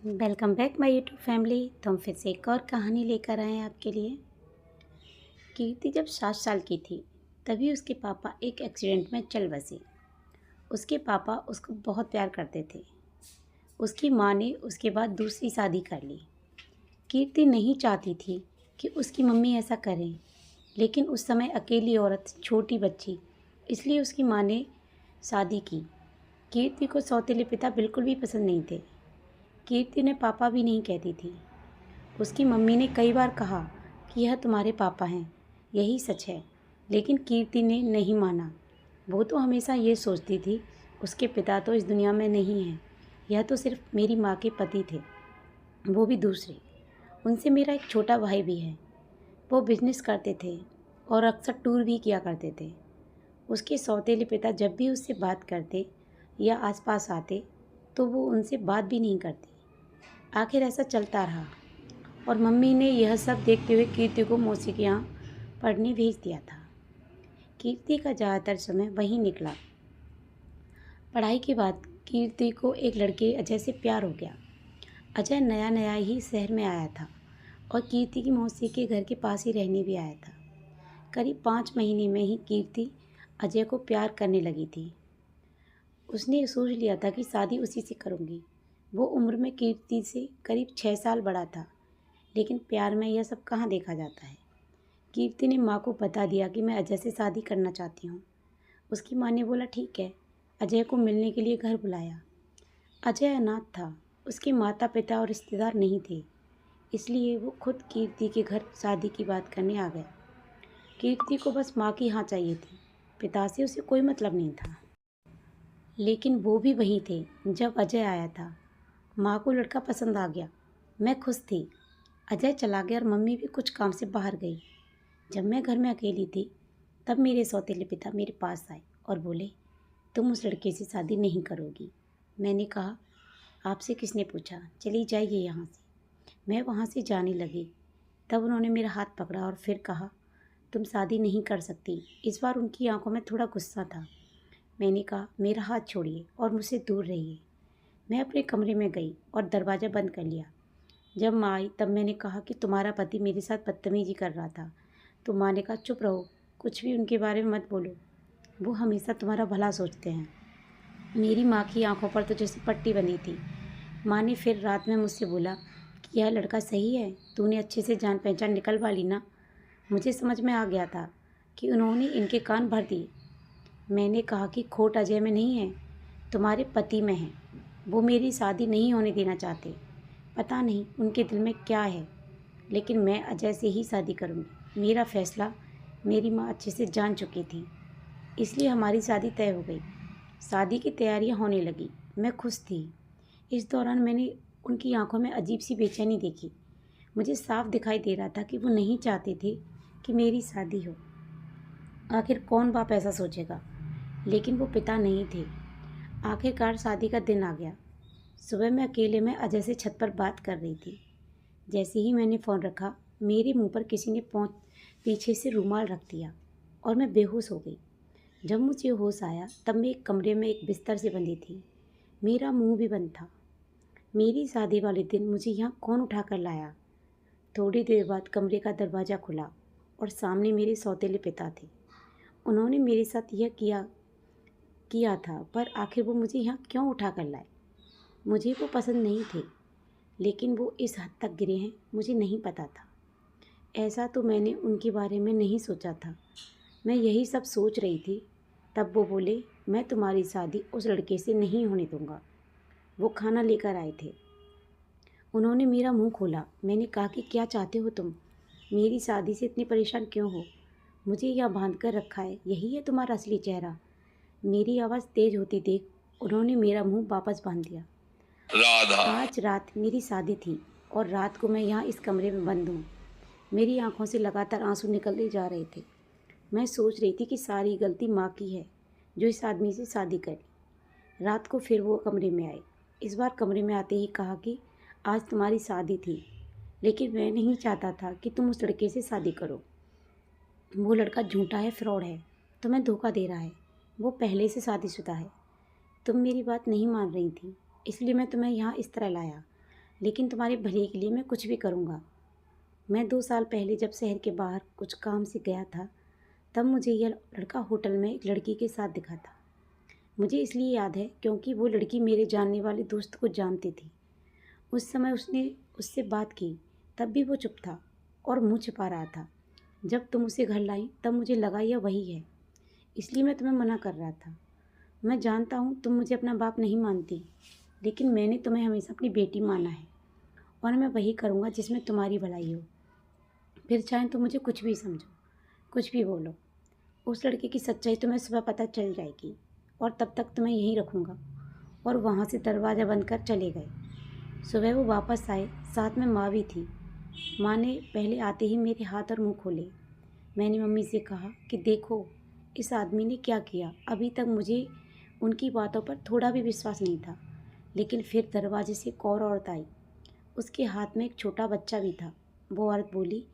Welcome back my YouTube family. तो हम फिर से एक और कहानी लेकर आए हैं आपके लिए। कीर्ति जब 7 साल की थी तभी उसके पापा एक एक्सीडेंट में चल बसे। उसके पापा उसको बहुत प्यार करते थे। उसकी माँ ने उसके बाद दूसरी शादी कर ली। कीर्ति नहीं चाहती थी कि उसकी मम्मी ऐसा करें, लेकिन उस समय अकेली औरत, छोटी बच्ची, इसलिए उसकी माँ ने शादी की। कीर्ति को सौतेले पिता बिल्कुल भी पसंद नहीं थे। कीर्ति ने पापा भी नहीं कहती थी। उसकी मम्मी ने कई बार कहा कि यह तुम्हारे पापा हैं, यही सच है, लेकिन कीर्ति ने नहीं माना। वो तो हमेशा ये सोचती थी उसके पिता तो इस दुनिया में नहीं हैं, यह तो सिर्फ मेरी माँ के पति थे, वो भी दूसरे। उनसे मेरा एक छोटा भाई भी है। वो बिजनेस करते थे और अक्सर टूर भी किया करते थे। उसके सौतेले पिता जब भी उससे बात करते या आसपास आते तो वो उनसे बात भी नहीं करती। आखिर ऐसा चलता रहा और मम्मी ने यह सब देखते हुए कीर्ति को मौसी के यहाँ पढ़ने भेज दिया था। कीर्ति का ज़्यादातर समय वहीं निकला। पढ़ाई के बाद कीर्ति को एक लड़के अजय से प्यार हो गया। अजय नया नया ही शहर में आया था और कीर्ति की मौसी के घर के पास ही रहने भी आया था। करीब 5 महीने में ही कीर्ति अजय को प्यार करने लगी थी। उसने सोच लिया था कि शादी उसी से करूँगी। वो उम्र में कीर्ति से करीब 6 साल बड़ा था, लेकिन प्यार में यह सब कहाँ देखा जाता है। कीर्ति ने माँ को बता दिया कि मैं अजय से शादी करना चाहती हूँ। उसकी माँ ने बोला ठीक है। अजय को मिलने के लिए घर बुलाया। अजय अनाथ था, उसके माता पिता और रिश्तेदार नहीं थे, इसलिए वो खुद कीर्ति के घर शादी की बात करने आ गया। कीर्ति को बस माँ की हाँ चाहिए थी, पिता से उसे कोई मतलब नहीं था। लेकिन वो भी वहीं थे जब अजय आया था। माँ को लड़का पसंद आ गया। मैं खुश थी। अजय चला गया और मम्मी भी कुछ काम से बाहर गई। जब मैं घर में अकेली थी तब मेरे सौतेले पिता मेरे पास आए और बोले, तुम उस लड़के से शादी नहीं करोगी। मैंने कहा, आपसे किसने पूछा, चली जाइए यहाँ से। मैं वहाँ से जाने लगी। तब उन्होंने मेरा हाथ पकड़ा और फिर कहा, तुम शादी नहीं कर सकती। इस बार उनकी आंखों में थोड़ा गुस्सा था। मैंने कहा, मेरा हाथ छोड़िए और मुझसे दूर रहिए। मैं अपने कमरे में गई और दरवाज़ा बंद कर लिया। जब माँ आई तब मैंने कहा कि तुम्हारा पति मेरे साथ बदतमीजी कर रहा था। तो माँ ने कहा, चुप रहो, कुछ भी उनके बारे में मत बोलो, वो हमेशा तुम्हारा भला सोचते हैं। मेरी माँ की आंखों पर तो जैसे पट्टी बंधी थी। माँ ने फिर रात में मुझसे बोला कि यह लड़का सही है, तूने अच्छे से जान पहचान निकलवा ली ना। मुझे समझ में आ गया था कि उन्होंने इनके कान भर दिए। मैंने कहा कि खोट अजय में नहीं है, तुम्हारे पति में है। वो मेरी शादी नहीं होने देना चाहते। पता नहीं उनके दिल में क्या है, लेकिन मैं अजय से ही शादी करूँगी। मेरा फैसला मेरी माँ अच्छे से जान चुकी थी, इसलिए हमारी शादी तय हो गई। शादी की तैयारियां होने लगी। मैं खुश थी। इस दौरान मैंने उनकी आंखों में अजीब सी बेचैनी देखी। मुझे साफ दिखाई दे रहा था कि वो नहीं चाहते थे कि मेरी शादी हो। आखिर कौन बाप ऐसा सोचेगा, लेकिन वो पिता नहीं थे। आखिरकार शादी का दिन आ गया। सुबह मैं अकेले में अजय से छत पर बात कर रही थी। जैसे ही मैंने फ़ोन रखा, मेरे मुंह पर किसी ने पीछे से रुमाल रख दिया और मैं बेहोश हो गई। जब मुझे होश आया तब मैं एक कमरे में एक बिस्तर से बंधी थी। मेरा मुंह भी बंद था। मेरी शादी वाले दिन मुझे यहाँ कौन उठा कर लाया? थोड़ी देर बाद कमरे का दरवाज़ा खुला और सामने मेरे सौतेले पिता थे। उन्होंने मेरे साथ यह किया किया था, पर आखिर वो मुझे यहाँ क्यों उठा कर लाए? मुझे वो पसंद नहीं थे, लेकिन वो इस हद तक गिरे हैं मुझे नहीं पता था। ऐसा तो मैंने उनके बारे में नहीं सोचा था। मैं यही सब सोच रही थी, तब वो बोले, मैं तुम्हारी शादी उस लड़के से नहीं होने दूंगा। वो खाना लेकर आए थे। उन्होंने मेरा मुंह खोला। मैंने कहा कि क्या चाहते हो तुम? मेरी शादी से इतनी परेशान क्यों हो? मुझे यहाँ बांध कर रखा है, यही है तुम्हारा असली चेहरा? मेरी आवाज़ तेज होती देख उन्होंने मेरा मुंह वापस बांध दिया। राधा, आज रात मेरी शादी थी और रात को मैं यहाँ इस कमरे में बंद हूँ। मेरी आंखों से लगातार आंसू निकलते जा रहे थे। मैं सोच रही थी कि सारी गलती माँ की है जो इस आदमी से शादी करी। रात को फिर वो कमरे में आए। इस बार कमरे में आते ही कहा कि आज तुम्हारी शादी थी, लेकिन मैं नहीं चाहता था कि तुम उस लड़के से शादी करो। वो लड़का झूठा है, फ्रॉड है, तुम्हें धोखा दे रहा है। वो पहले से शादीशुदा है। तुम मेरी बात नहीं मान रही थी, इसलिए मैं तुम्हें यहाँ इस तरह लाया। लेकिन तुम्हारे भले के लिए मैं कुछ भी करूँगा। मैं 2 साल पहले जब शहर के बाहर कुछ काम से गया था, तब मुझे यह लड़का होटल में एक लड़की के साथ दिखा था। मुझे इसलिए याद है क्योंकि वो लड़की मेरे जानने वाले दोस्त को जानती थी। उस समय उसने उससे बात की, तब भी वो चुप था और मुँह छिपा रहा था। जब तुम उसे घर लाई तब मुझे लगा यह वही है, इसलिए मैं तुम्हें मना कर रहा था। मैं जानता हूँ तुम मुझे अपना बाप नहीं मानती, लेकिन मैंने तुम्हें हमेशा अपनी बेटी माना है और मैं वही करूँगा जिसमें तुम्हारी भलाई हो। फिर चाहे तुम मुझे कुछ भी समझो, कुछ भी बोलो। उस लड़के की सच्चाई तुम्हें सुबह पता चल जाएगी और तब तक तुम्हें यहीं रखूँगा। और वहाँ से दरवाज़ा बंद कर चले गए। सुबह वो वापस आए, साथ में माँ भी थी। माँ ने पहले आते ही मेरे हाथ और मुंह खोले। मैंने मम्मी से कहा कि देखो इस आदमी ने क्या किया। अभी तक मुझे उनकी बातों पर थोड़ा भी विश्वास नहीं था, लेकिन फिर दरवाजे से एक और औरत आई। उसके हाथ में एक छोटा बच्चा भी था। वो औरत बोली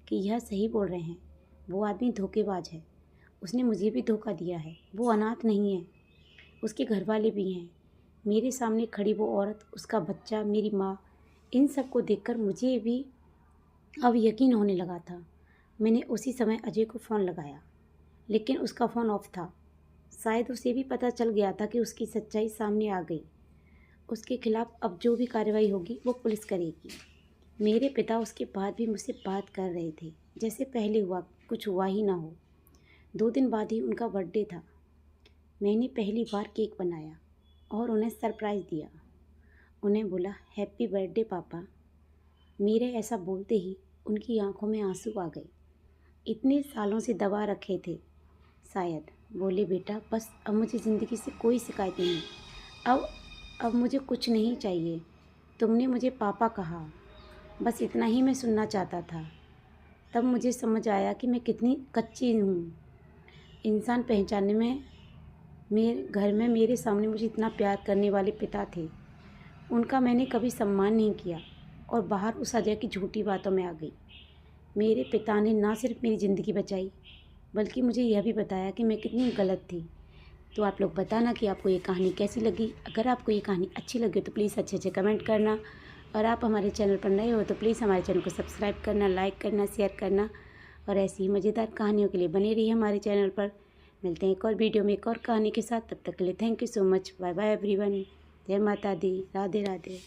कि यह सही बोल रहे हैं, वो आदमी धोखेबाज है। उसने मुझे भी धोखा दिया है। वो अनाथ नहीं है, उसके घर वाले भी हैं। मेरे सामने खड़ी वो औरत, उसका बच्चा, मेरी माँ, इन सब को देखकर मुझे भी अब यकीन होने लगा था। मैंने उसी समय अजय को फ़ोन लगाया, लेकिन उसका फ़ोन ऑफ था। शायद उसे भी पता चल गया था कि उसकी सच्चाई सामने आ गई। उसके खिलाफ अब जो भी कार्रवाई होगी वो पुलिस करेगी। मेरे पिता उसके बाद भी मुझसे बात कर रहे थे, जैसे पहले कुछ हुआ ही ना हो। 2 दिन बाद ही उनका बर्थडे था। मैंने पहली बार केक बनाया और उन्हें सरप्राइज़ दिया। उन्हें बोला हैप्पी बर्थडे पापा। मेरे ऐसा बोलते ही उनकी आंखों में आंसू आ गए। इतने सालों से दबा रखे थे शायद। बोले बेटा बस अब मुझे ज़िंदगी से कोई शिकायत नहीं। अब मुझे कुछ नहीं चाहिए। तुमने मुझे पापा कहा, बस इतना ही मैं सुनना चाहता था। तब मुझे समझ आया कि मैं कितनी कच्ची हूँ इंसान पहचानने में। मेरे घर में मेरे सामने मुझे इतना प्यार करने वाले पिता थे, उनका मैंने कभी सम्मान नहीं किया और बाहर उस अजय की झूठी बातों में आ गई। मेरे पिता ने ना सिर्फ मेरी ज़िंदगी बचाई, बल्कि मुझे यह भी बताया कि मैं कितनी गलत थी। तो आप लोग बताना कि आपको ये कहानी कैसी लगी। अगर आपको ये कहानी अच्छी लगी तो प्लीज़ अच्छे अच्छे कमेंट करना, और आप हमारे चैनल पर नए हो तो प्लीज़ हमारे चैनल को सब्सक्राइब करना, लाइक करना, शेयर करना, और ऐसी ही मज़ेदार कहानियों के लिए बने रहिए हमारे चैनल पर। मिलते हैं एक और वीडियो में एक और कहानी के साथ। तब तक के लिए thank you so much. Bye bye everyone. जय माता दी। राधे राधे।